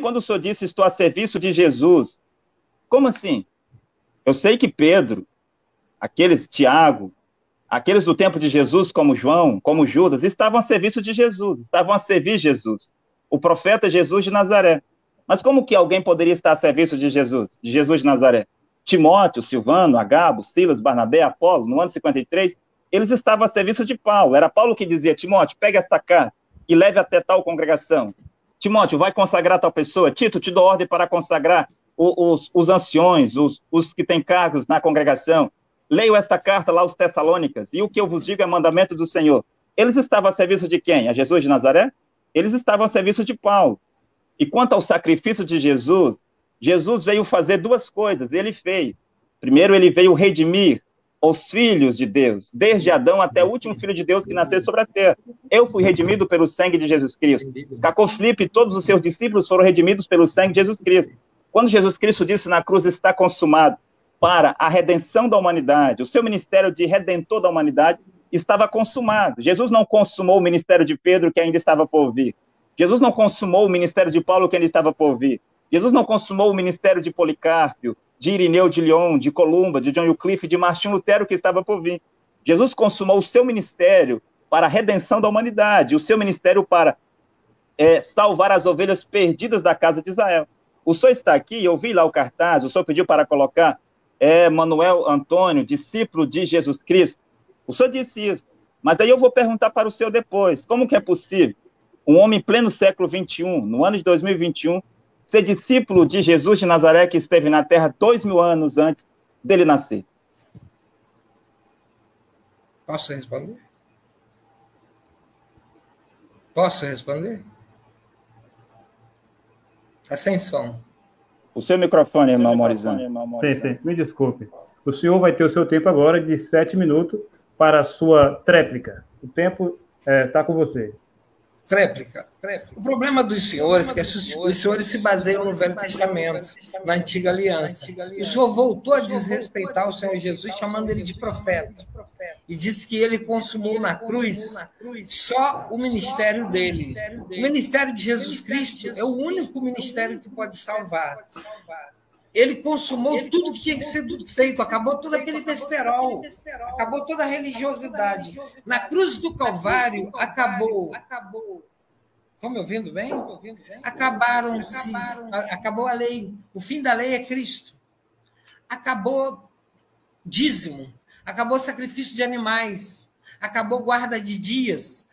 quando o senhor disse, estou a serviço de Jesus, como assim? Eu sei que Pedro, aqueles, Tiago, aqueles do tempo de Jesus, como João, como Judas, estavam a serviço de Jesus, estavam a servir Jesus, o profeta Jesus de Nazaré. Mas como que alguém poderia estar a serviço de Jesus de Nazaré? Timóteo, Silvano, Agabo, Silas, Barnabé, Apolo, no ano 53, eles estavam a serviço de Paulo. Era Paulo que dizia, Timóteo, pegue esta carta e leve até tal congregação. Timóteo, vai consagrar tal pessoa. Tito, te dou ordem para consagrar os anciões, os que têm cargos na congregação. Leio esta carta lá aos Tessalônicas, e o que eu vos digo é mandamento do Senhor. Eles estavam a serviço de quem? A Jesus de Nazaré? Eles estavam a serviço de Paulo. E quanto ao sacrifício de Jesus, Jesus veio fazer duas coisas, ele fez. Primeiro, ele veio redimir os filhos de Deus, desde Adão até o último filho de Deus que nasceu sobre a terra. Eu fui redimido pelo sangue de Jesus Cristo. Cacô Filipe e todos os seus discípulos foram redimidos pelo sangue de Jesus Cristo. Quando Jesus Cristo disse na cruz, está consumado, para a redenção da humanidade, o seu ministério de redentor da humanidade estava consumado. Jesus não consumou o ministério de Pedro, que ainda estava por vir. Jesus não consumou o ministério de Paulo, que ainda estava por vir. Jesus não consumou o ministério de Policarpo, de Irineu de Lyon, de Columba, de John Wycliffe, de Martim Lutero, que estava por vir. Jesus consumou o seu ministério para a redenção da humanidade, o seu ministério para salvar as ovelhas perdidas da casa de Israel. O senhor está aqui, eu vi lá o cartaz, o senhor pediu para colocar Manuel Antônio, discípulo de Jesus Cristo. O senhor disse isso, mas aí eu vou perguntar para o senhor depois, como que é possível um homem em pleno século XXI, no ano de 2021, ser discípulo de Jesus de Nazaré, que esteve na Terra 2000 anos antes dele nascer? Posso responder? Posso responder? Está sem som. O seu microfone, irmão Morizão. Sim, me desculpe. O senhor vai ter o seu tempo agora de 7 minutos para a sua tréplica. O tempo está com você. Tréplica. O problema dos senhores é que os senhores se baseiam no Velho Testamento, na Antiga Aliança. E o senhor voltou a desrespeitar o Senhor Jesus, chamando ele de profeta. E disse que ele consumou na cruz só o ministério dele. O ministério de Jesus Cristo é o único ministério que pode salvar. Ele consumou tudo que tinha que ser feito, acabou todo aquele besterol, acabou toda a religiosidade. Na cruz do Calvário, acabou. Estão me ouvindo bem? Acabou a lei. O fim da lei é Cristo. Acabou dízimo, acabou sacrifício de animais, acabou guarda de dias.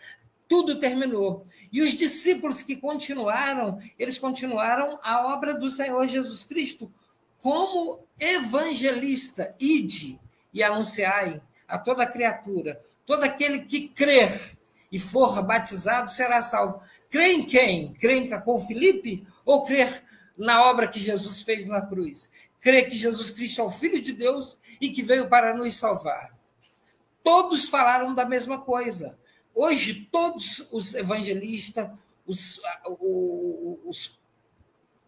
Tudo terminou. E os discípulos que continuaram, eles continuaram a obra do Senhor Jesus Cristo, como evangelista, ide e anunciai a toda criatura, todo aquele que crer e for batizado será salvo. Crê em quem? Crê em Cacô Filipe ou crer na obra que Jesus fez na cruz? Crê que Jesus Cristo é o Filho de Deus e que veio para nos salvar. Todos falaram da mesma coisa. Hoje, todos os evangelistas, os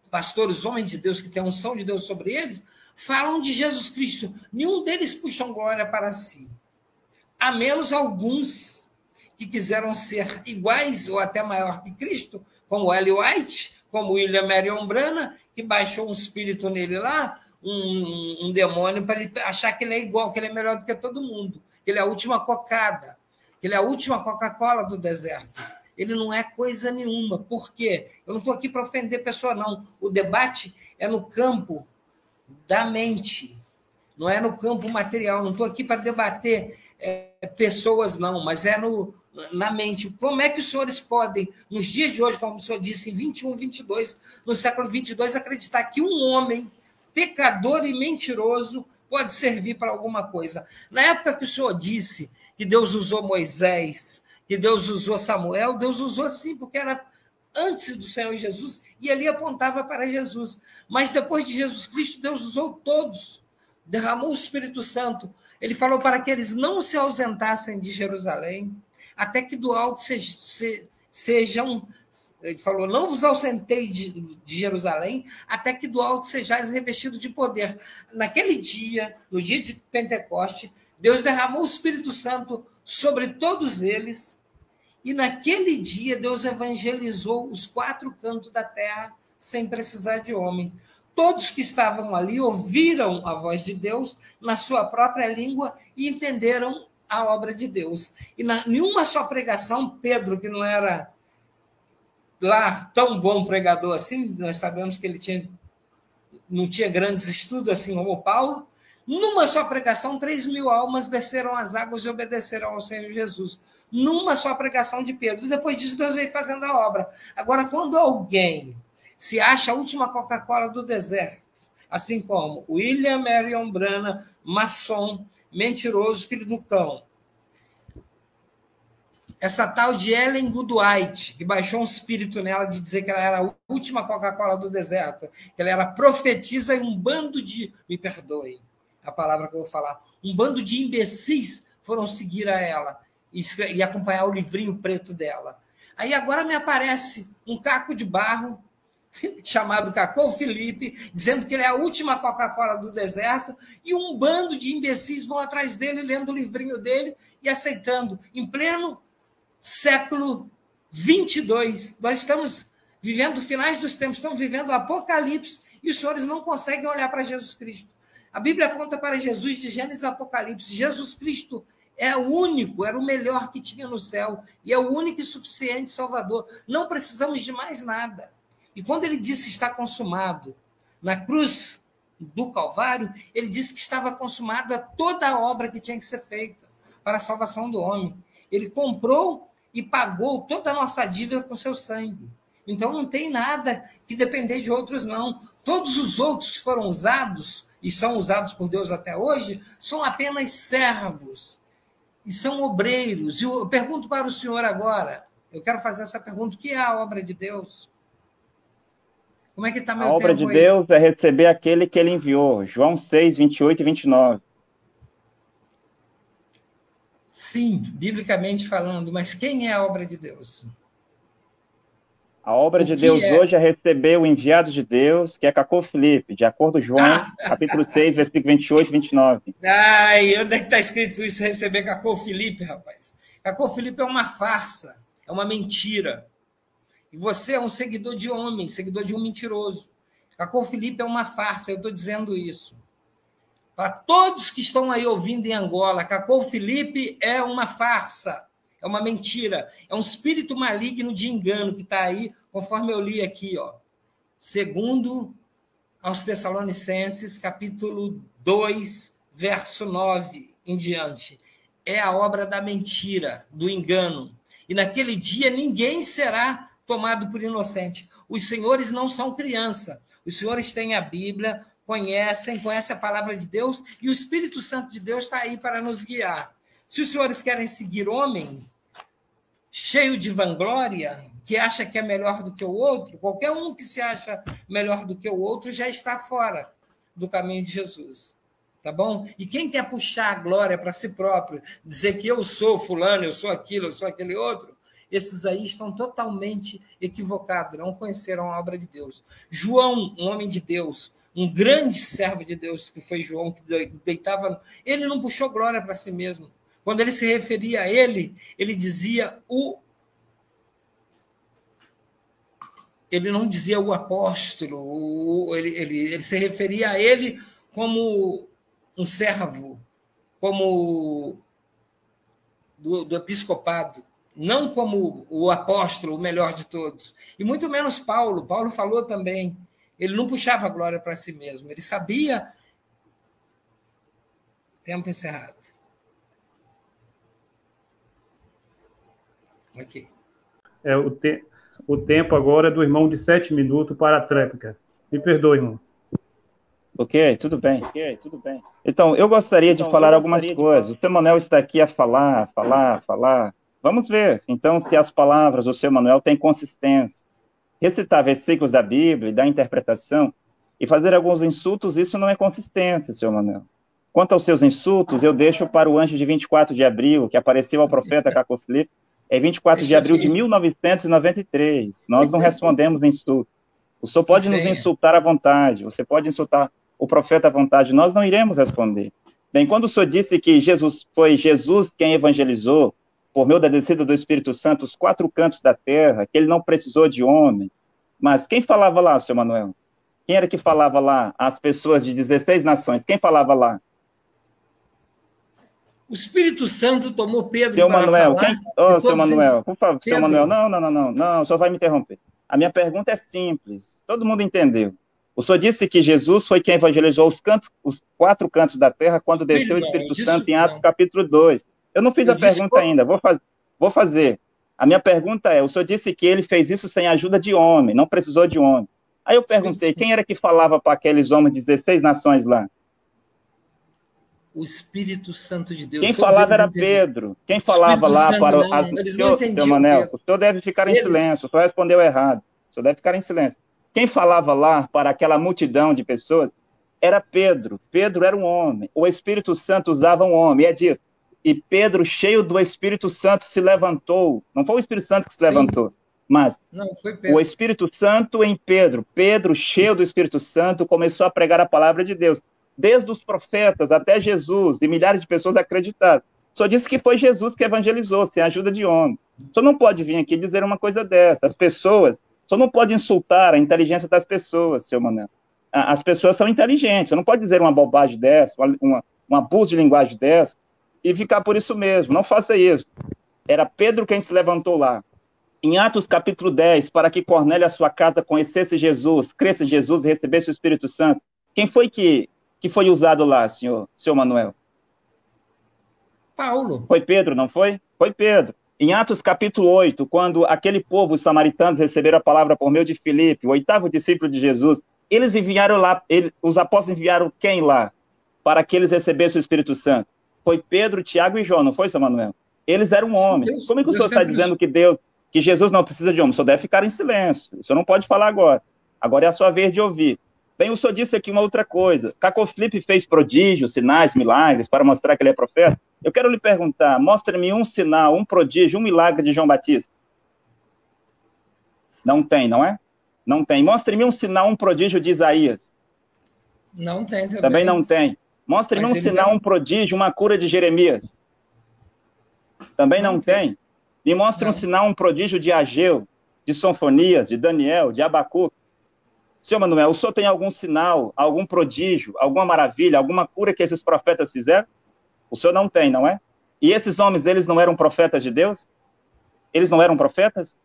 pastores, homens de Deus, que têm a unção de Deus sobre eles, falam de Jesus Cristo. Nenhum deles puxam glória para si. A menos alguns que quiseram ser iguais ou até maior que Cristo, como Ellen White, como William Marion Branham, que baixou um espírito nele lá, um demônio, para ele achar que ele é igual, que ele é melhor do que todo mundo, que ele é a última cocada, que ele é a última Coca-Cola do deserto. Ele não é coisa nenhuma. Por quê? Eu não estou aqui para ofender pessoa, não. O debate é no campo da mente, não é no campo material. Não estou aqui para debater pessoas, não, mas é na mente. Como é que os senhores podem, nos dias de hoje, como o senhor disse, em 21, 22, no século 22, acreditar que um homem pecador e mentiroso pode servir para alguma coisa? Na época que o senhor disse que Deus usou Moisés, que Deus usou Samuel, Deus usou assim, porque era antes do Senhor Jesus, e ali apontava para Jesus. Mas depois de Jesus Cristo, Deus usou todos, derramou o Espírito Santo. Ele falou para que eles não se ausentassem de Jerusalém, até que do alto sejam... Ele falou, não vos ausentei de Jerusalém, até que do alto sejais revestidos de poder. Naquele dia, no dia de Pentecoste, Deus derramou o Espírito Santo sobre todos eles, e naquele dia Deus evangelizou os 4 cantos da terra sem precisar de homem. Todos que estavam ali ouviram a voz de Deus na sua própria língua e entenderam a obra de Deus. E nenhuma só pregação, Pedro, que não era lá tão bom pregador assim, nós sabemos que ele não tinha grandes estudos assim como Paulo, numa só pregação, 3.000 almas desceram as águas e obedeceram ao Senhor Jesus. Numa só pregação de Pedro. Depois disso, Deus veio fazendo a obra. Agora, quando alguém se acha a última Coca-Cola do deserto, assim como William Marion Branham, maçom, mentiroso, filho do cão, essa tal de Ellen Goodwhite, que baixou um espírito nela de dizer que ela era a última Coca-Cola do deserto, que ela era profetisa e um bando de... Me perdoem a palavra que eu vou falar. Um bando de imbecis foram seguir a ela e acompanhar o livrinho preto dela. Aí agora me aparece um caco de barro chamado Cacô Felipe, dizendo que ele é a última Coca-Cola do deserto, e um bando de imbecis vão atrás dele, lendo o livrinho dele e aceitando. Em pleno século 22, nós estamos vivendo finais dos tempos, estamos vivendo o Apocalipse, e os senhores não conseguem olhar para Jesus Cristo. A Bíblia aponta para Jesus de Gênesis e Apocalipse. Jesus Cristo é o único, era o melhor que tinha no céu, e é o único e suficiente Salvador. Não precisamos de mais nada. E quando ele disse está consumado, na cruz do Calvário, ele disse que estava consumada toda a obra que tinha que ser feita para a salvação do homem. Ele comprou e pagou toda a nossa dívida com seu sangue. Então não tem nada que depender de outros, não. Todos os outros que foram usados, e são usados por Deus até hoje, são apenas servos. E são obreiros. E eu pergunto para o senhor agora, eu quero fazer essa pergunta, o que é a obra de Deus? Como é que está meu tempo aí? A obra de Deus é receber aquele que ele enviou. João 6, 28 e 29. Sim, biblicamente falando, mas quem é a obra de Deus? A obra de Deus hoje é receber o enviado de Deus, que é Cacô Felipe, de acordo com João, capítulo 6, versículo 28 e 29. Ai, onde é que está escrito isso, receber Cacô Felipe, rapaz? Cacô Felipe é uma farsa, é uma mentira. E você é um seguidor de homem, seguidor de um mentiroso. Cacô Felipe é uma farsa, eu estou dizendo isso. Para todos que estão aí ouvindo em Angola, Cacô Felipe é uma farsa, é uma mentira, é um espírito maligno de engano que está aí, conforme eu li aqui, ó. Segundo aos Tessalonicenses, capítulo 2, verso 9 em diante. É a obra da mentira, do engano. E naquele dia ninguém será tomado por inocente. Os senhores não são criança. Os senhores têm a Bíblia, conhecem a palavra de Deus, e o Espírito Santo de Deus está aí para nos guiar. Se os senhores querem seguir homem, cheio de vanglória, que acha que é melhor do que o outro, qualquer um que se acha melhor do que o outro já está fora do caminho de Jesus. Tá bom? E quem quer puxar a glória para si próprio, dizer que eu sou fulano, eu sou aquilo, eu sou aquele outro, esses aí estão totalmente equivocados, não conheceram a obra de Deus. João, um homem de Deus, um grande servo de Deus, que foi João, que deitava... Ele não puxou glória para si mesmo. Quando ele se referia a ele dizia ele não dizia o apóstolo, ele se referia a ele como um servo, como do episcopado, não como o apóstolo, o melhor de todos. E muito menos Paulo. Paulo falou também. Ele não puxava a glória para si mesmo. Ele sabia... Tempo encerrado. Aqui. O tempo agora é do irmão de 7 minutos para a tréplica. Me perdoe, irmão. Ok, tudo bem. Então, eu gostaria de falar algumas coisas. O seu Manuel está aqui a falar. Vamos ver, então, se as palavras do seu Manuel têm consistência. Recitar versículos da Bíblia e dar interpretação e fazer alguns insultos, isso não é consistência, seu Manuel. Quanto aos seus insultos, eu deixo para o anjo de 24 de abril, que apareceu ao profeta Cacô Felipe, é 24 de abril de 1993. Nós não respondemos insulto. O senhor pode nos insultar à vontade, você pode insultar o profeta à vontade, nós não iremos responder. Bem, quando o senhor disse que foi Jesus quem evangelizou, por meio da descida do Espírito Santo, os 4 cantos da terra, que ele não precisou de homem, Mas quem falava lá, seu Manuel? Quem era que falava lá? As pessoas de 16 nações. Quem falava lá? O Espírito Santo tomou Pedro Seu para Manuel, falar. seu Manuel, por favor, seu Pedro. Manuel, não, o senhor vai me interromper. A minha pergunta é simples, todo mundo entendeu. O senhor disse que Jesus foi quem evangelizou os 4 cantos da terra quando desceu o Espírito Santo em Atos capítulo 2. Eu não fiz a pergunta ainda, vou fazer. A minha pergunta é, o senhor disse que ele fez isso sem ajuda de homem, não precisou de homem. Aí eu perguntei, quem era que falava para aqueles homens de 16 nações lá? O Espírito Santo de Deus. Quem falava era Pedro. Quem falava lá para... Eles não entendiam. Seu Manel, o senhor deve ficar em silêncio, o senhor respondeu errado. O senhor deve ficar em silêncio. Quem falava lá para aquela multidão de pessoas era Pedro. Pedro era um homem. O Espírito Santo usava um homem. É dito, e Pedro, cheio do Espírito Santo, se levantou. Não foi o Espírito Santo que se levantou, mas não, foi Pedro. O Espírito Santo em Pedro. Pedro, cheio do Espírito Santo, começou a pregar a palavra de Deus. Desde os profetas até Jesus, e milhares de pessoas acreditaram. Só disse que foi Jesus que evangelizou, sem a ajuda de homem. Só não pode vir aqui dizer uma coisa dessa. As pessoas, só não pode insultar a inteligência das pessoas, seu Manuel. As pessoas são inteligentes, você não pode dizer uma bobagem dessa, um abuso de linguagem dessa, e ficar por isso mesmo. Não faça isso. Era Pedro quem se levantou lá. Em Atos capítulo 10, para que Cornélio e a sua casa conhecesse Jesus, cresce em Jesus e recebesse o Espírito Santo. Quem foi que foi usado lá, senhor Manuel? Paulo. Foi Pedro, não foi? Foi Pedro. Em Atos capítulo 8, quando aquele povo, os samaritanos, receberam a palavra por meio de Filipe, o 8º discípulo de Jesus, eles enviaram lá, os apóstolos enviaram quem lá? Para que eles recebessem o Espírito Santo? Foi Pedro, Tiago e João, não foi, seu Manuel? Eles eram homens. Como é que o senhor está dizendo que Jesus não precisa de homem? O senhor deve ficar em silêncio. O senhor não pode falar agora. Agora é a sua vez de ouvir. Bem, o senhor disse aqui uma outra coisa. Caco Filipe fez prodígios, sinais, milagres, para mostrar que ele é profeta. Eu quero lhe perguntar, mostre-me um sinal, um prodígio, um milagre de João Batista. Não tem, não é? Não tem. Mostre-me um sinal, um prodígio de Isaías. Não tem também. Também não tem. Mostre-me um sinal, um prodígio, uma cura de Jeremias. Também não tem. Me mostre um sinal, um prodígio de Ageu, de Sonfonias, de Daniel, de Abacuque. Senhor Manuel, o senhor tem algum sinal, algum prodígio, alguma maravilha, alguma cura que esses profetas fizeram? O senhor não tem, não é? E esses homens, eles não eram profetas de Deus? Eles não eram profetas?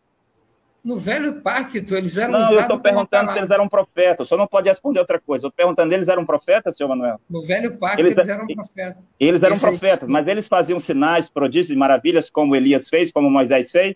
No velho pacto, eles eram usados. Não, eu estou perguntando se eles eram profetas. O senhor não pode responder outra coisa. Eu estou perguntando, eles eram profetas, senhor Manuel? No velho pacto, eles eram profetas. Eles eram profetas, mas eles faziam sinais, prodígios e maravilhas, como Elias fez, como Moisés fez?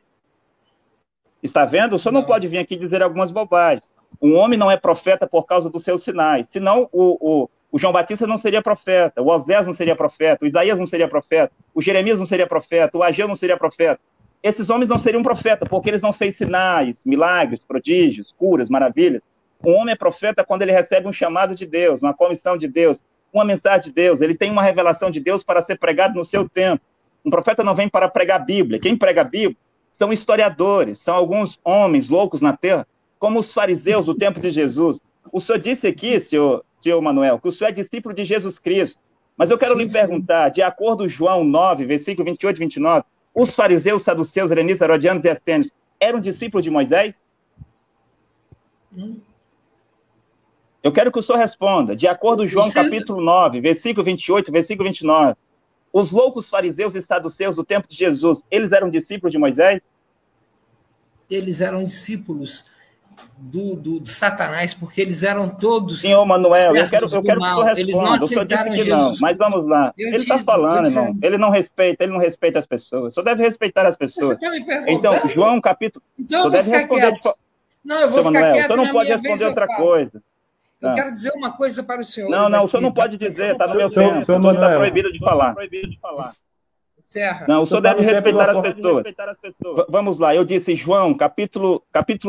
Está vendo? O senhor não pode vir aqui dizer algumas bobagens. Um homem não é profeta por causa dos seus sinais. Senão, o João Batista não seria profeta, o Osés não seria profeta, o Isaías não seria profeta, o Jeremias não seria profeta, o Ageu não seria profeta. Esses homens não seriam profeta, porque eles não fez sinais, milagres, prodígios, curas, maravilhas. Um homem é profeta quando ele recebe um chamado de Deus, uma comissão de Deus, uma mensagem de Deus, ele tem uma revelação de Deus para ser pregado no seu tempo. Um profeta não vem para pregar a Bíblia. Quem prega a Bíblia são historiadores, são alguns homens loucos na terra, como os fariseus do tempo de Jesus. O senhor disse aqui, senhor Manuel, que o senhor é discípulo de Jesus Cristo. Mas eu quero lhe perguntar, de acordo com João 9, versículo 28 e 29, os fariseus, saduceus, helenistas, herodianos e essênios eram discípulos de Moisés? Eu quero que o senhor responda, de acordo com João capítulo 9, versículo 28, versículo 29, os loucos fariseus e saduceus do tempo de Jesus, eles eram discípulos de Moisés? Eles eram discípulos do Satanás, porque eles eram todos... Senhor Manuel, eu quero que o senhor responda. Eles não aceitaram que não, mas vamos lá. Ele está falando, irmão. Ele não respeita as pessoas. O senor deve respeitar as pessoas. Você está me perguntando? Então, João capítulo... Então, o senhor deve responder... Não, eu vou ficar Manuel, quieto. O senhor não pode responder outra coisa. Eu quero dizer uma coisa para o senhor. Não, o senhor não pode dizer, está no meu tempo. O senhor está proibido de falar. Não, o senhor deve respeitar as pessoas. Vamos lá, eu disse João, capítulo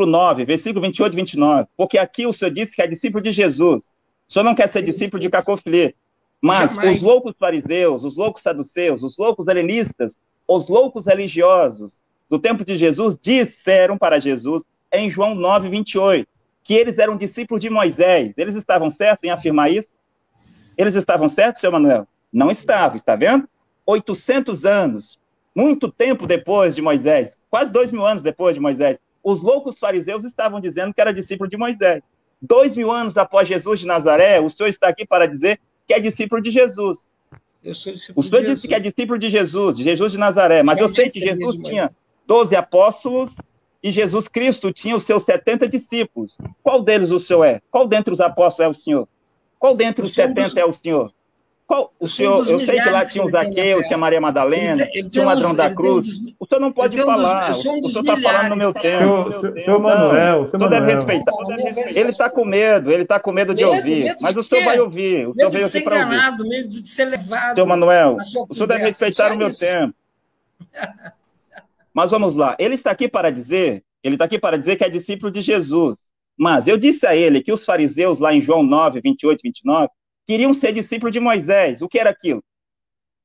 9, versículo 28 e 29. Porque aqui o senhor disse que é discípulo de Jesus. O senhor não quer ser discípulo de Caco Filipe. Mas os loucos fariseus, os loucos saduceus, os loucos helenistas, os loucos religiosos do tempo de Jesus disseram para Jesus, em João 9, 28, que eles eram discípulos de Moisés. Eles estavam certos em afirmar isso? Eles estavam certos, senhor Manuel? Não estavam, está vendo? 800 anos, muito tempo depois de Moisés, quase 2000 anos depois de Moisés, Os loucos fariseus estavam dizendo que era discípulo de Moisés. 2000 anos após Jesus de Nazaré, o senhor está aqui para dizer que é discípulo de Jesus. Eu sou discípulo o senhor de disse que é discípulo de Jesus de Nazaré, mas eu sei que Jesus tinha 12 apóstolos e Jesus Cristo tinha os seus 70 discípulos. Qual deles o senhor é? Qual dentre os apóstolos é o senhor? Qual dentre os 70 é o senhor? Qual o senhor? Eu sei que lá tinha o Zaqueu, tinha Maria Madalena, tinha o ladrão da cruz. O senhor não pode falar. O senhor está falando no meu tempo. Senhor Manuel, o senhor deve respeitar. Ele está com medo de ouvir. Mas o senhor vai ouvir. O senhor veio aqui para ouvir. Medo de ser levado. Senhor Manuel, o senhor deve respeitar o meu tempo. Mas vamos lá. Ele está aqui para dizer que é discípulo de Jesus. Mas eu disse a ele que os fariseus, lá em João 9, 28, 29, queriam ser discípulos de Moisés. O que era aquilo?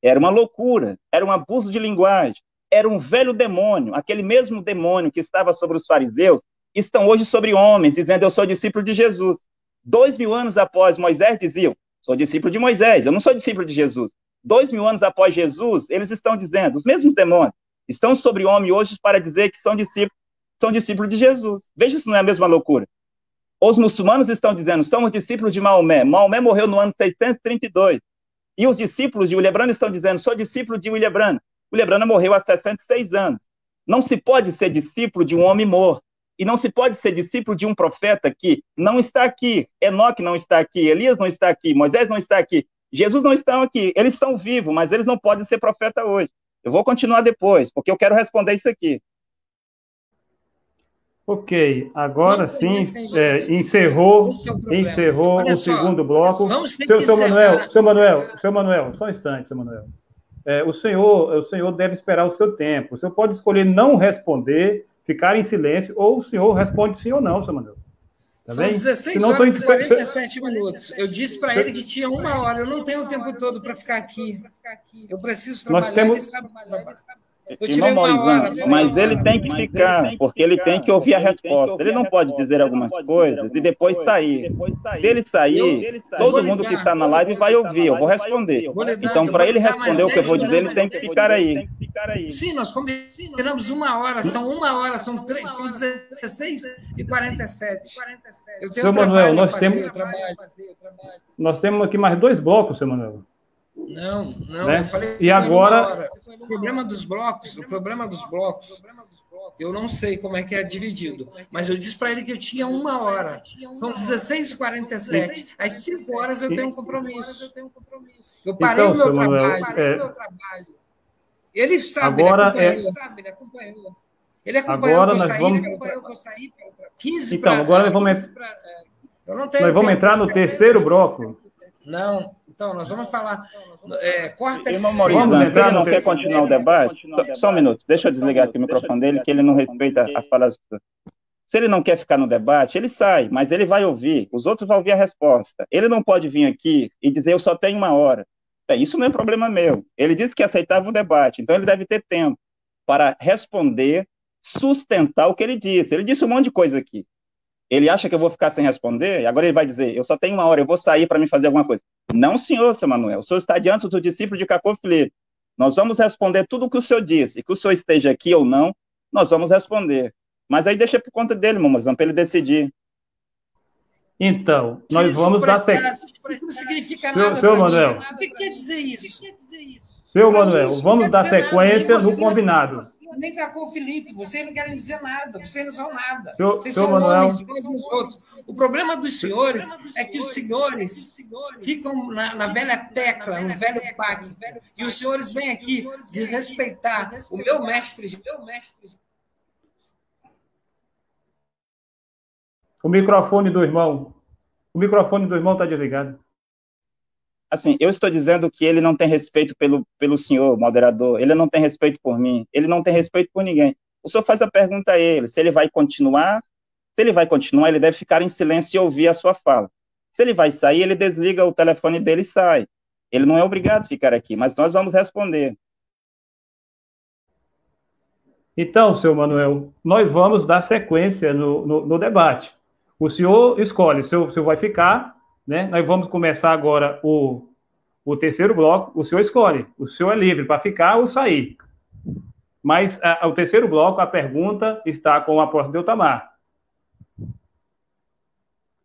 Era uma loucura, era um abuso de linguagem, era um velho demônio, aquele mesmo demônio que estava sobre os fariseus, estão hoje sobre homens, dizendo, eu sou discípulo de Jesus. 2000 anos após Moisés diziam, sou discípulo de Moisés, eu não sou discípulo de Jesus. 2000 anos após Jesus, eles estão dizendo, os mesmos demônios, estão sobre homem hoje para dizer que são discípulos de Jesus. Veja se não é a mesma loucura. Os muçulmanos estão dizendo, somos discípulos de Maomé. Maomé morreu no ano 632. E os discípulos de William Branham estão dizendo, sou discípulo de William Branham. William Branham morreu há 66 anos. Não se pode ser discípulo de um homem morto. E não se pode ser discípulo de um profeta que não está aqui. Enoque não está aqui, Elias não está aqui, Moisés não está aqui, Jesus não está aqui. Eles estão vivos, mas eles não podem ser profeta hoje. Eu vou continuar depois, porque eu quero responder isso aqui. Ok, agora sim, encerrou o segundo bloco. Seu Manuel, só um instante, seu Manuel. O senhor deve esperar o seu tempo. O senhor pode escolher não responder, ficar em silêncio, ou o senhor responde sim ou não, seu Manuel. Tá São bem? 16 horas e 47 minutos. Eu disse para ele que tinha 1 hora. Eu não tenho o tempo todo para ficar aqui. Eu preciso trabalhar. Irmão Moisés, mas ele tem que ficar, porque ele tem que ouvir a resposta. Ele não pode dizer algumas coisas e depois sair. Se ele sair, todo mundo que está na live vai ouvir, eu vou responder. Então, para ele responder o que eu vou dizer, ele tem que ficar aí. Sim, nós combinamos 1 hora, são 1 hora, são 16 e 47. Eu tenho seu Manuel, nós temos aqui mais 2 blocos, seu Manuel. Não, né? Eu falei. E agora. O problema dos blocos, eu não sei como é que é dividido, mas eu disse para ele que eu tinha 1 hora. São 16h47. Às 5 horas eu tenho um compromisso. Eu parei o meu trabalho. Ele sabe, agora ele acompanhou. Ele acompanhou. Agora nós vamos. 15 então, agora nós vamos entrar no terceiro bloco. Não. Então, nós vamos falar. Corta esse. Irmão Maurício, ele não quer continuar o debate? Só um minuto, deixa eu desligar aqui o microfone dele, que ele não respeita a fala das pessoas. Se ele não quer ficar no debate, ele sai, mas ele vai ouvir. Os outros vão ouvir a resposta. Ele não pode vir aqui e dizer, eu só tenho 1 hora. Isso não é problema meu. Ele disse que aceitava o debate, então ele deve ter tempo para responder, sustentar o que ele disse. Ele disse um monte de coisa aqui. Ele acha que eu vou ficar sem responder, e agora ele vai dizer, eu só tenho 1 hora, eu vou sair para me fazer alguma coisa. Não, senhor, seu Manuel, o senhor está diante do discípulo de Cacô Filipe. Nós vamos responder tudo o que o senhor disse, que o senhor esteja aqui ou não, nós vamos responder. Mas aí deixa por conta dele, meu irmão, para ele decidir. Então, nós vamos dar sequência. Isso não significa nada. Seu Manuel. O que quer dizer isso? Seu Manuel, vamos dar sequência no combinado. Nem Cacô Filipe, vocês não querem dizer nada, vocês não são nada. Vocês seu são Manuel, homens dos outros. O problema dos senhores é que os senhores ficam na velha tecla, no velho pacto. E os senhores vêm aqui de respeitar o meu mestre. O microfone do irmão está desligado. Assim, eu estou dizendo que ele não tem respeito pelo senhor, moderador, ele não tem respeito por mim, ele não tem respeito por ninguém. O senhor faz a pergunta a ele, se ele vai continuar, ele deve ficar em silêncio e ouvir a sua fala. Se ele vai sair, ele desliga o telefone dele e sai. Ele não é obrigado a ficar aqui, mas nós vamos responder. Então, seu Manuel, nós vamos dar sequência no debate. O senhor escolhe, se o senhor vai ficar, né? Nós vamos começar agora o terceiro bloco, o senhor escolhe, o senhor é livre para ficar ou sair. Mas o terceiro bloco, a pergunta está com o apóstolo Deltamar.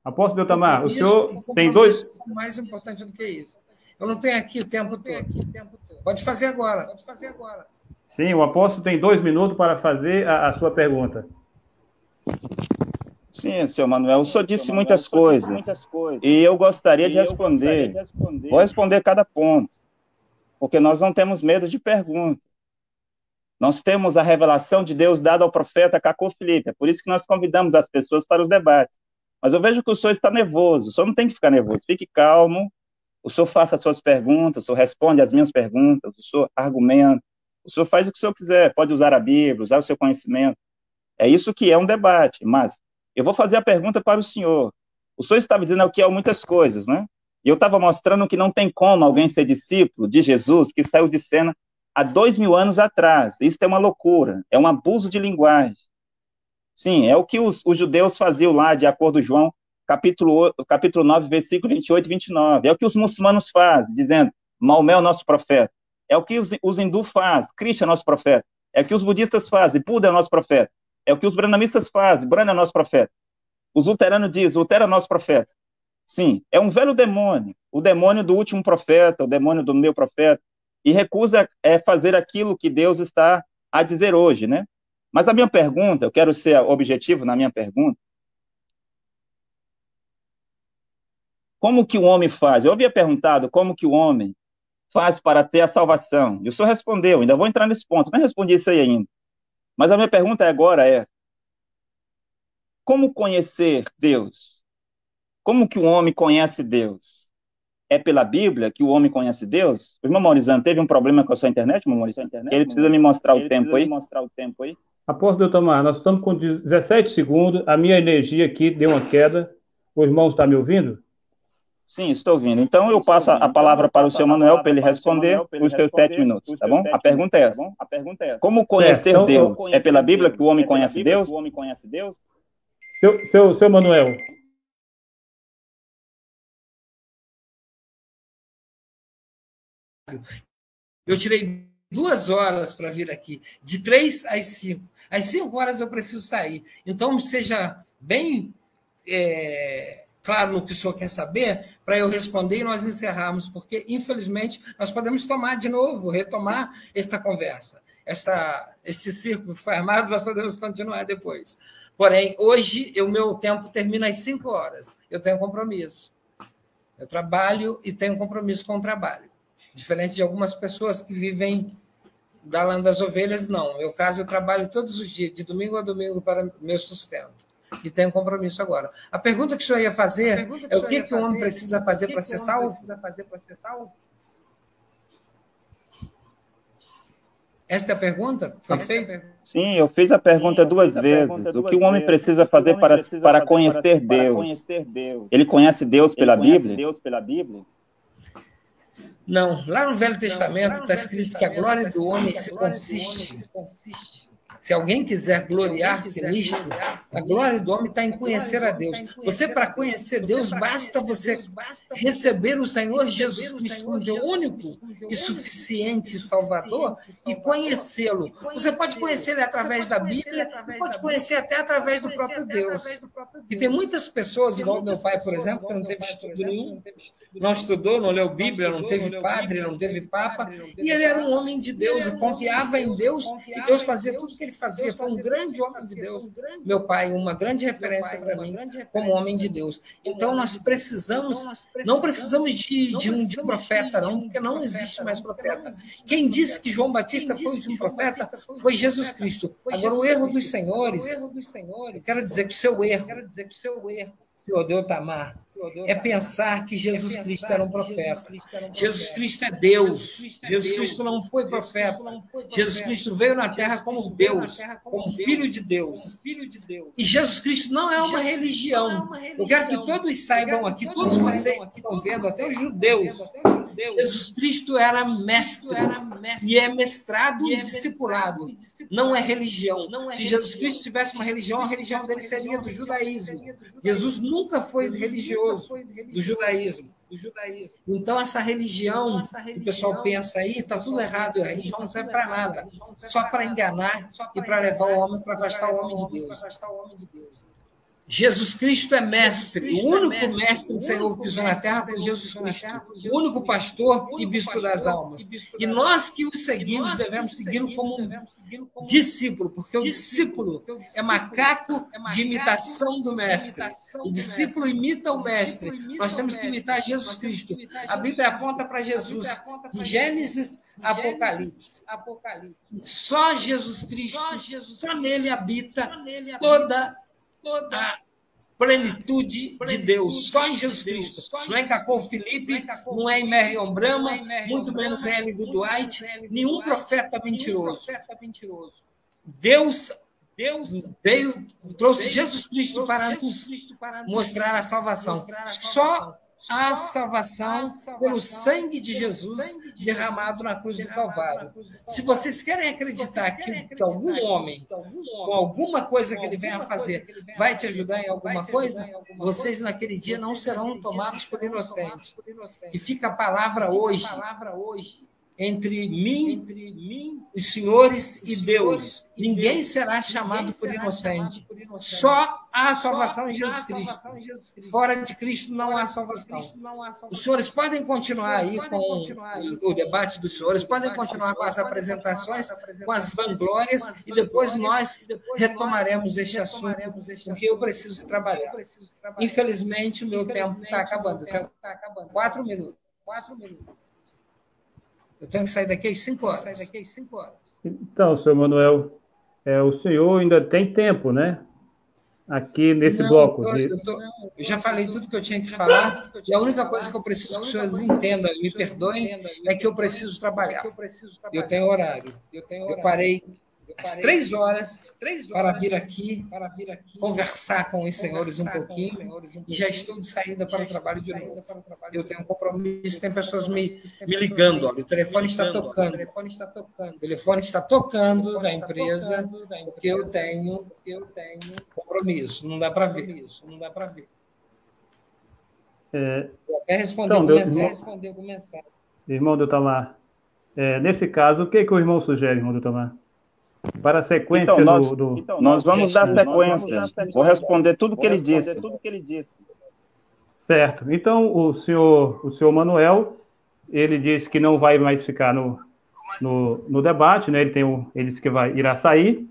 Apóstolo Deltamar, o senhor tem dois... Mais importante do que isso. Eu não tenho aqui o tempo todo. Pode fazer agora. Sim, o apóstolo tem 2 minutos para fazer a sua pergunta. Sim, senhor Manuel, o senhor disse muitas coisas, e eu gostaria de responder. Vou responder cada ponto, porque nós não temos medo de pergunta. Nós temos a revelação de Deus dada ao profeta Cacô Felipe, é por isso que nós convidamos as pessoas para os debates. Mas eu vejo que o senhor está nervoso, o senhor não tem que ficar nervoso, fique calmo, o senhor faça as suas perguntas, o senhor responde às minhas perguntas, o senhor argumenta, o senhor faz o que o senhor quiser, pode usar a Bíblia, usar o seu conhecimento. É isso que é um debate, mas eu vou fazer a pergunta para o senhor. O senhor estava dizendo que há muitas coisas, né? E eu estava mostrando que não tem como alguém ser discípulo de Jesus que saiu de cena há 2000 anos atrás. Isso é uma loucura, é um abuso de linguagem. Sim, é o que os judeus faziam lá, de acordo com João, capítulo 9, versículo 28 e 29. É o que os muçulmanos fazem, dizendo, Maomé é o nosso profeta. É o que os hindus fazem, Krishna é nosso profeta. É o que os budistas fazem, Buda é nosso profeta. É o que os brahmanistas fazem, Brahma é nosso profeta. Os luteranos dizem, Lutero é nosso profeta. Sim, é um velho demônio, o demônio do último profeta, o demônio do meu profeta, e recusa fazer aquilo que Deus está a dizer hoje, né? Mas a minha pergunta, eu quero ser objetivo na minha pergunta, como que o homem faz? Eu havia perguntado como que o homem faz para ter a salvação, e o senhor respondeu, ainda vou entrar nesse ponto, não respondi isso aí ainda. Mas a minha pergunta agora é, como conhecer Deus? Como que o homem conhece Deus? É pela Bíblia que o homem conhece Deus? O irmão Maurizano, teve um problema com a sua internet, irmão Maurizano? Ele precisa me mostrar o tempo aí. Apóstolo Deltamar, nós estamos com 17 segundos, a minha energia aqui deu uma queda. O irmão está me ouvindo? Sim, estou ouvindo. Então, eu passo a palavra para o senhor Manuel, para ele responder os seus 7 minutos, tá bom? A pergunta é essa. Como conhecer Deus? É pela Bíblia que o homem conhece Deus? Seu Manuel. Eu tirei 2 horas para vir aqui, de 3 às 5. Às 5 horas eu preciso sair. Então, seja bem claro no que o senhor quer saber, para eu responder e nós encerrarmos, porque, infelizmente, nós podemos retomar esta conversa. Este círculo que foi armado, nós podemos continuar depois. Porém, hoje, o meu tempo termina às 5 horas. Eu tenho compromisso. Eu trabalho e tenho compromisso com o trabalho. Diferente de algumas pessoas que vivem da lã das ovelhas, não. No meu caso, eu trabalho todos os dias, de domingo a domingo, para meu sustento. E tenho compromisso agora. A pergunta que o senhor ia fazer é o que o homem precisa fazer para ser salvo? Esta é a pergunta que foi feita? Sim, eu fiz a pergunta 2 vezes. O que o homem precisa fazer para conhecer Deus? Ele conhece Deus pela Bíblia? Não. Lá no Velho Testamento está escrito que a glória do homem consiste. Se alguém quiser gloriar-se nisto, a glória do homem está em conhecer a Deus. Você, para conhecer Deus, basta você receber o Senhor Jesus Cristo como teu único e suficiente Salvador e conhecê-lo. Você pode conhecer ele através da Bíblia e pode conhecer até através do próprio Deus. E tem muitas pessoas, igual meu pai, por exemplo, que não teve estudo nenhum, não estudou, não leu Bíblia, não teve padre, não teve papa, e ele era um homem de Deus, confiava em Deus e Deus fazia tudo o que ele fazia, foi um grande homem de Deus. Meu pai, uma grande referência para mim como homem de Deus. Então, nós não precisamos de um profeta, não, porque não existe mais profeta. Quem disse que João Batista foi o último profeta foi Jesus Cristo. Agora, o erro dos senhores, eu quero dizer que o seu erro, senhor Deltamar, é pensar que Jesus Cristo era um profeta. Jesus Cristo é Deus. Jesus Cristo não foi profeta. Jesus Cristo veio na Terra como Deus, como Filho de Deus. E Jesus Cristo não é uma religião. Eu quero que todos saibam aqui, todos vocês que estão vendo, até os judeus, Jesus Cristo era mestre e é mestrado e discipulado. Não é religião. Se Jesus Cristo tivesse uma religião, a religião dele seria do judaísmo. Jesus nunca foi religioso do judaísmo. Então, essa religião que o pessoal pensa aí, está tudo errado, a religião não serve para nada, só para enganar e para levar o homem, para afastar o homem de Deus. Jesus Cristo é mestre. O único mestre do Senhor que pisou na terra foi Jesus Cristo. O único pastor e bispo das almas. E nós que o seguimos, devemos segui-lo como um discípulo, porque o discípulo é macaco de imitação do mestre. O discípulo imita o mestre. Nós temos que imitar Jesus Cristo. A Bíblia aponta para Jesus, de Gênesis a Apocalipse. Só Jesus Cristo, só nele habita toda a plenitude de Deus, só em Jesus Cristo. Não é em Cacau Felipe, não é em Marion Brahma, muito menos em Ellen White, nenhum profeta mentiroso. Deus veio, trouxe Jesus Cristo para nos mostrar a salvação. Só a salvação pelo sangue de Jesus derramado na cruz do Calvário. Se vocês querem acreditar que algum homem, com alguma coisa que ele venha a fazer, vai te ajudar em alguma coisa, vocês naquele dia não serão tomados por inocentes. E fica a palavra hoje entre mim, os senhores e Deus. Ninguém será chamado por inocente. Só há salvação em Jesus Cristo. Fora de Cristo não há salvação. Os senhores podem continuar aí com o debate dos senhores, podem continuar com as apresentações, com as vanglórias, e depois nós retomaremos este assunto, porque eu preciso trabalhar. Infelizmente, o meu tempo está acabando. 4 minutos. Eu tenho que sair daqui às 5 horas. Então, senhor Manuel, o senhor ainda tem tempo, né? Aqui nesse bloco. Eu já falei tudo que eu tinha que falar, e a única coisa que eu preciso que os senhores entendam, me perdoem, é que eu preciso trabalhar. Eu tenho horário. Eu parei às 3 horas para vir aqui conversar com os senhores um pouquinho, e já estou de saída para o trabalho de novo. Eu tenho um compromisso, tem pessoas me ligando, olha, o telefone está tocando. O telefone está tocando da empresa, porque eu tenho compromisso, não dá para ver. Eu até respondi alguma mensagem. Irmão Doutamar, nesse caso, o que o irmão sugere, irmão Doutamar? Para a sequência nós vamos dar sequência. Vou responder tudo o que ele disse. Certo. Então, o senhor Manuel, ele disse que não vai mais ficar no debate, né? Ele disse que irá sair.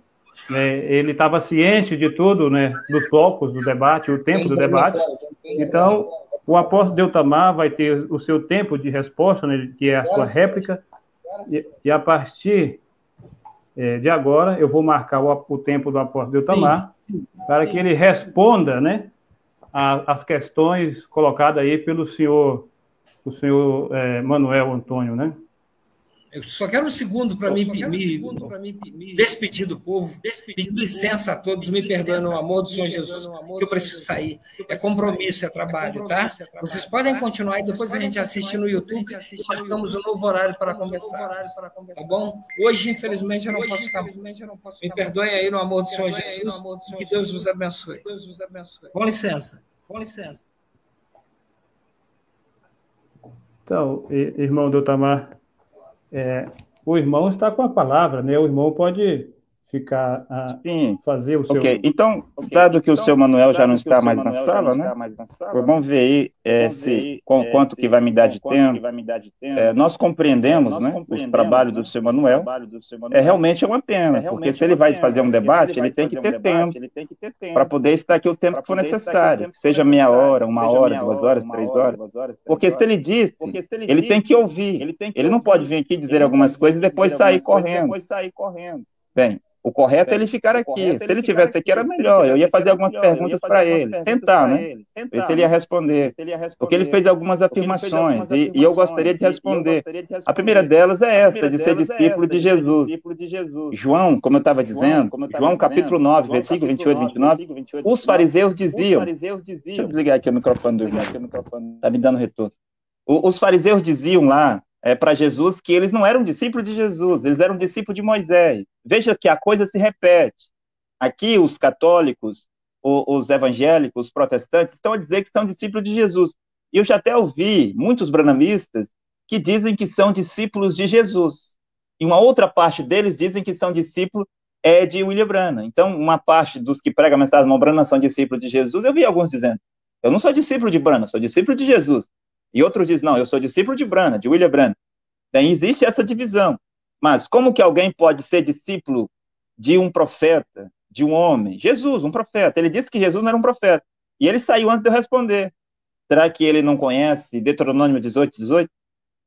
Né? Ele estava ciente de tudo, né? Dos focos do debate, o tempo do debate. Então, o apóstolo Deutamar vai ter o seu tempo de resposta, né? Que é a sua réplica. E a partir de agora, eu vou marcar o tempo do apóstolo Deutamar para que ele responda, né, as questões colocadas aí pelo senhor Manuel Antônio, né? Eu só quero um segundo para me despedir do povo, pedir licença a todos, me perdoem no amor do Senhor Jesus, que eu preciso sair. É compromisso, é trabalho, tá? Vocês podem continuar e depois a gente assiste no YouTube e marcamos um novo horário para conversar. Tá bom? Hoje, infelizmente, eu não posso ficar. Me perdoem aí no amor do Senhor Jesus e que Deus vos abençoe. Com licença. Então, irmão Deutamar, o irmão está com a palavra, né? O irmão pode ficar fazer o seu... Ok, então, dado que o seu Manuel já não está mais na sala, né? Vamos ver aí quanto que vai me dar de tempo. Nós compreendemos, né? Os trabalhos do seu Manuel. Realmente é uma pena, porque se ele vai fazer um debate, ele tem que ter tempo para poder estar aqui o tempo que for necessário, seja meia hora, 1 hora, 2 horas, 3 horas. Porque se ele disse, ele tem que ouvir. Ele não pode vir aqui dizer algumas coisas e depois sair correndo. Bem, o correto é ele ficar aqui. Se ele tivesse aqui, era melhor. Eu ia fazer algumas perguntas para ele. Tentar, né? Ver se ele ia responder. Porque ele fez algumas afirmações e eu gostaria de responder. A primeira delas é essa, de ser discípulo de Jesus. João, como eu estava dizendo, João capítulo 9, versículo 28 e 29, os fariseus diziam... Deixa eu desligar aqui o microfone do irmão. Está me dando retorno. Os fariseus diziam lá para Jesus que eles não eram discípulos de Jesus, eles eram discípulos de Moisés. Veja que a coisa se repete. Aqui os católicos, os evangélicos, os protestantes estão a dizer que são discípulos de Jesus. E eu já até ouvi muitos branamistas que dizem que são discípulos de Jesus. E uma outra parte deles dizem que são discípulos de William Branham. Então, uma parte dos que pregam a mensagem de Branham são discípulos de Jesus. Eu vi alguns dizendo, eu não sou discípulo de Branham, sou discípulo de Jesus. E outros dizem, não, eu sou discípulo de Branham, de William Branham. Daí existe essa divisão. Mas como que alguém pode ser discípulo de um profeta, de um homem? Jesus, um profeta. Ele disse que Jesus não era um profeta. E ele saiu antes de eu responder. Será que ele não conhece Deuteronômio 18:18?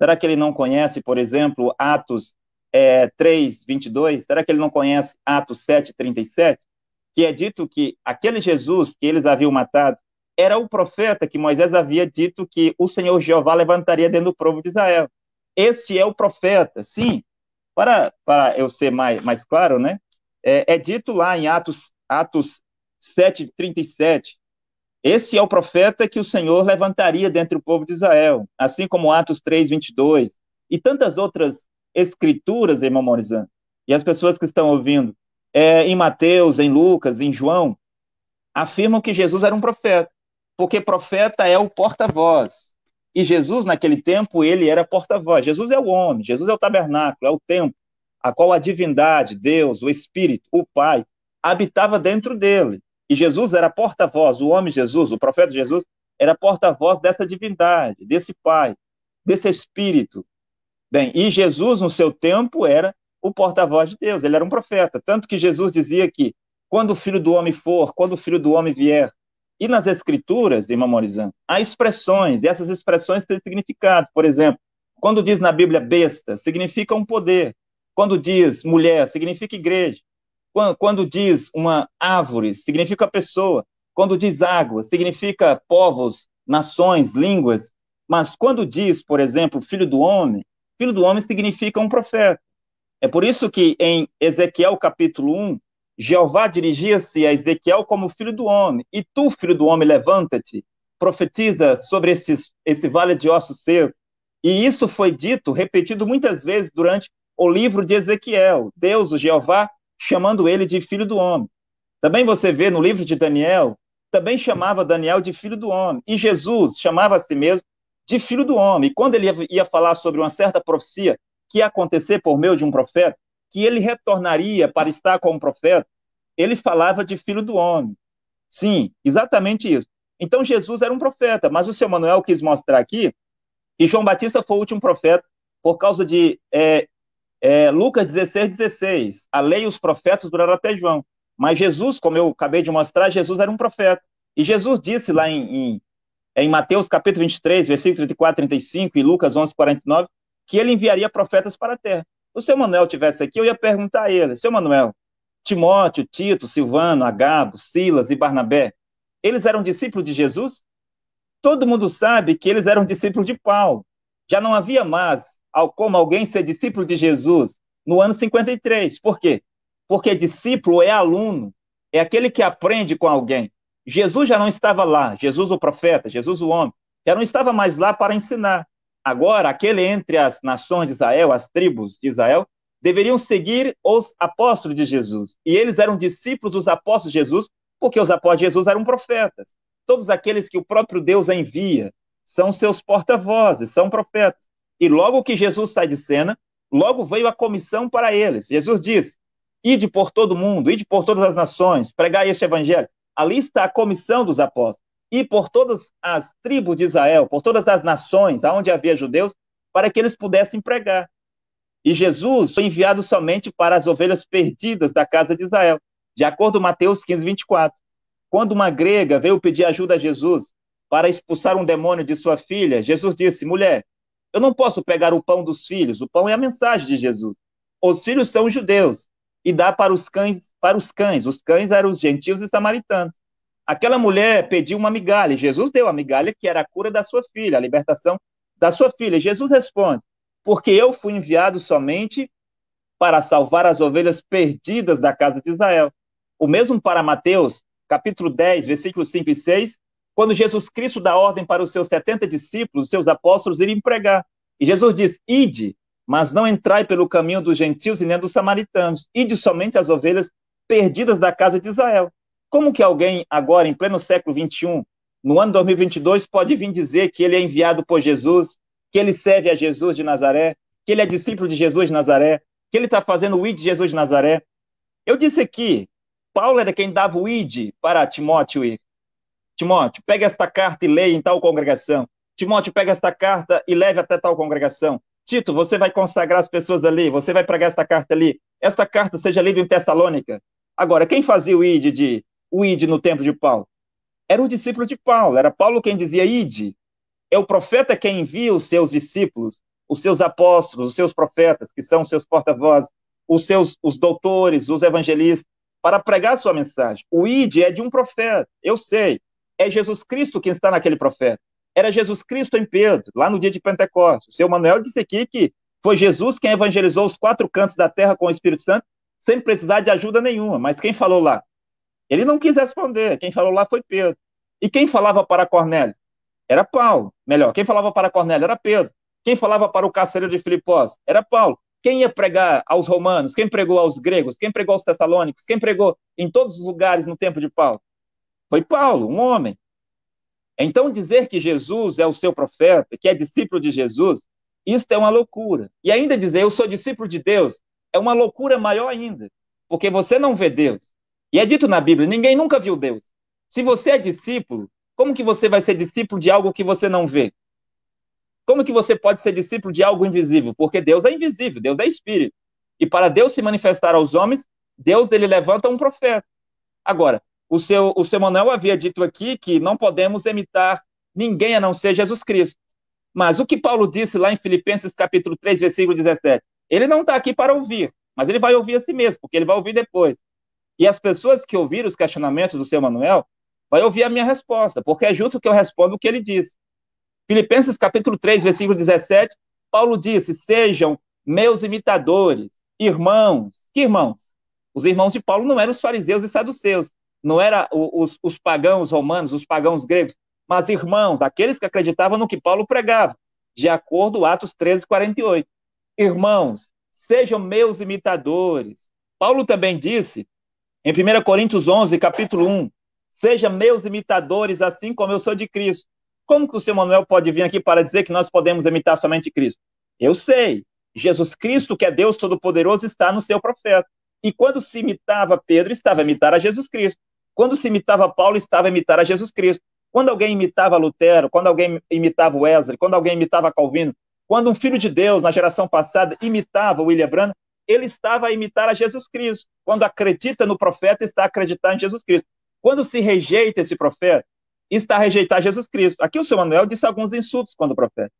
Será que ele não conhece, por exemplo, Atos 3:22? Será que ele não conhece Atos 7:37? Que é dito que aquele Jesus que eles haviam matado era o profeta que Moisés havia dito que o Senhor Jeová levantaria dentro do povo de Israel. Este é o profeta, sim. Para eu ser mais claro, né? É dito lá em Atos 7:37, esse é o profeta que o Senhor levantaria dentre o povo de Israel, assim como Atos 3:22, e tantas outras escrituras, irmão Morizan, e as pessoas que estão ouvindo, em Mateus, em Lucas, em João, afirmam que Jesus era um profeta, porque profeta é o porta-voz. E Jesus, naquele tempo, ele era porta-voz. Jesus é o homem, Jesus é o tabernáculo, é o templo, a qual a divindade, Deus, o Espírito, o Pai, habitava dentro dele. E Jesus era porta-voz, o homem Jesus, o profeta Jesus, era porta-voz dessa divindade, desse Pai, desse Espírito. Bem, e Jesus, no seu tempo, era o porta-voz de Deus, ele era um profeta. Tanto que Jesus dizia que, quando o Filho do Homem for, quando o Filho do Homem vier, e nas Escrituras, irmão Morizan, há expressões, e essas expressões têm significado. Por exemplo, quando diz na Bíblia besta, significa um poder. Quando diz mulher, significa igreja. Quando diz uma árvore, significa pessoa. Quando diz água, significa povos, nações, línguas. Mas quando diz, por exemplo, filho do homem significa um profeta. É por isso que em Ezequiel capítulo 1, Jeová dirigia-se a Ezequiel como filho do homem. E tu, filho do homem, levanta-te, profetiza sobre esse vale de ossos secos. E isso foi dito, repetido muitas vezes durante o livro de Ezequiel. Deus, o Jeová, chamando ele de filho do homem. Também você vê no livro de Daniel, também chamava Daniel de filho do homem. E Jesus chamava a si mesmo de filho do homem. E quando ele ia falar sobre uma certa profecia que ia acontecer por meio de um profeta, que ele retornaria para estar como profeta, ele falava de filho do homem. Sim, exatamente isso. Então Jesus era um profeta, mas o seu Manuel quis mostrar aqui que João Batista foi o último profeta por causa de Lucas 16:16. A lei e os profetas duraram até João. Mas Jesus, como eu acabei de mostrar, Jesus era um profeta. E Jesus disse lá em Mateus capítulo 23, versículo 34, 35 e Lucas 11:49, que ele enviaria profetas para a terra. Se o seu Manuel estivesse aqui, eu ia perguntar a ele, seu Manuel, Timóteo, Tito, Silvano, Agabo, Silas e Barnabé, eles eram discípulos de Jesus? Todo mundo sabe que eles eram discípulos de Paulo. Já não havia mais como alguém ser discípulo de Jesus no ano 53. Por quê? Porque discípulo é aluno, é aquele que aprende com alguém. Jesus já não estava lá, Jesus o profeta, Jesus o homem, já não estava mais lá para ensinar. Agora, aquele entre as nações de Israel, as tribos de Israel, deveriam seguir os apóstolos de Jesus. E eles eram discípulos dos apóstolos de Jesus, porque os apóstolos de Jesus eram profetas. Todos aqueles que o próprio Deus envia são seus porta-vozes, são profetas. E logo que Jesus sai de cena, logo veio a comissão para eles. Jesus diz, ide por todo mundo, ide por todas as nações, pregai este evangelho. Ali está a comissão dos apóstolos. E por todas as tribos de Israel, por todas as nações onde havia judeus, para que eles pudessem pregar. E Jesus foi enviado somente para as ovelhas perdidas da casa de Israel, de acordo com Mateus 15:24. Quando uma grega veio pedir ajuda a Jesus para expulsar um demônio de sua filha, Jesus disse, mulher, eu não posso pegar o pão dos filhos, o pão é a mensagem de Jesus. Os filhos são os judeus, e dá para os cães. Os cães eram os gentios e samaritanos. Aquela mulher pediu uma migalha, Jesus deu a migalha, que era a cura da sua filha, a libertação da sua filha. E Jesus responde, porque eu fui enviado somente para salvar as ovelhas perdidas da casa de Israel. O mesmo para Mateus, capítulo 10, versículos 5 e 6, quando Jesus Cristo dá ordem para os seus 70 discípulos, os seus apóstolos, irem pregar. E Jesus diz, ide, mas não entrai pelo caminho dos gentios e nem dos samaritanos. Ide somente as ovelhas perdidas da casa de Israel. Como que alguém agora, em pleno século XXI, no ano 2022, pode vir dizer que ele é enviado por Jesus, que ele serve a Jesus de Nazaré, que ele é discípulo de Jesus de Nazaré, que ele está fazendo o ID de Jesus de Nazaré. Eu disse aqui, Paulo era quem dava o ID para Timóteo ir. Timóteo, pega esta carta e leia em tal congregação. Timóteo, pega esta carta e leve até tal congregação. Tito, você vai consagrar as pessoas ali, você vai pregar esta carta ali. Esta carta seja lida em Tessalônica. Agora, quem fazia o ID no tempo de Paulo? Era o discípulo de Paulo, era Paulo quem dizia ID. É o profeta quem envia os seus discípulos, os seus apóstolos, os seus profetas, que são os seus porta-vozes, os doutores, os evangelistas, para pregar a sua mensagem. O ID é de um profeta, eu sei. É Jesus Cristo quem está naquele profeta. Era Jesus Cristo em Pedro, lá no dia de Pentecostes. O seu Manuel disse aqui que foi Jesus quem evangelizou os 4 cantos da terra com o Espírito Santo, sem precisar de ajuda nenhuma. Mas quem falou lá? Ele não quis responder. Quem falou lá foi Pedro. E quem falava para Cornélio? Era Paulo. Melhor, quem falava para Cornélio era Pedro. Quem falava para o carcereiro de Filipós? Era Paulo. Quem ia pregar aos romanos? Quem pregou aos gregos? Quem pregou aos tessalônicos? Quem pregou em todos os lugares no tempo de Paulo? Foi Paulo, um homem. Então, dizer que Jesus é o seu profeta, que é discípulo de Jesus, isto é uma loucura. E ainda dizer, eu sou discípulo de Deus, é uma loucura maior ainda, porque você não vê Deus. E é dito na Bíblia, ninguém nunca viu Deus. Se você é discípulo, como que você vai ser discípulo de algo que você não vê? Como que você pode ser discípulo de algo invisível? Porque Deus é invisível, Deus é espírito. E para Deus se manifestar aos homens, Deus ele levanta um profeta. Agora, o seu Manuel havia dito aqui que não podemos imitar ninguém a não ser Jesus Cristo. Mas o que Paulo disse lá em Filipenses capítulo 3, versículo 17, ele não está aqui para ouvir, mas ele vai ouvir a si mesmo, porque ele vai ouvir depois. E as pessoas que ouviram os questionamentos do seu Manuel, vai ouvir a minha resposta, porque é justo que eu responda o que ele disse. Filipenses capítulo 3, versículo 17, Paulo disse, sejam meus imitadores, irmãos. Que irmãos? Os irmãos de Paulo não eram os fariseus e saduceus, não eram os pagãos romanos, os pagãos gregos, mas irmãos, aqueles que acreditavam no que Paulo pregava, de acordo com Atos 13, 48. Irmãos, sejam meus imitadores. Paulo também disse, em 1 Coríntios 11, capítulo 1, sejam meus imitadores, assim como eu sou de Cristo. Como que o seu Manuel pode vir aqui para dizer que nós podemos imitar somente Cristo? Eu sei, Jesus Cristo, que é Deus Todo-Poderoso, está no seu profeta. E quando se imitava Pedro, estava a imitar a Jesus Cristo. Quando se imitava Paulo, estava a imitar a Jesus Cristo. Quando alguém imitava Lutero, quando alguém imitava Wesley, quando alguém imitava Calvino, quando um filho de Deus, na geração passada, imitava William Branham, ele estava a imitar a Jesus Cristo. Quando acredita no profeta, está a acreditar em Jesus Cristo. Quando se rejeita esse profeta, está a rejeitar Jesus Cristo. Aqui o seu Manuel disse alguns insultos quando o profeta.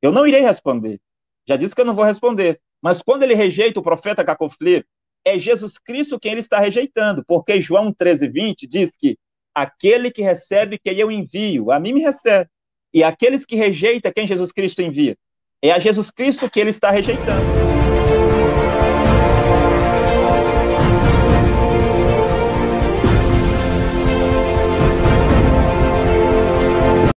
Eu não irei responder. Já disse que eu não vou responder. Mas quando ele rejeita o profeta Cacofleiro, é Jesus Cristo quem ele está rejeitando, porque João 13:20 diz que aquele que recebe quem eu envio, a mim me recebe. E aqueles que rejeitam quem Jesus Cristo envia, é a Jesus Cristo que ele está rejeitando.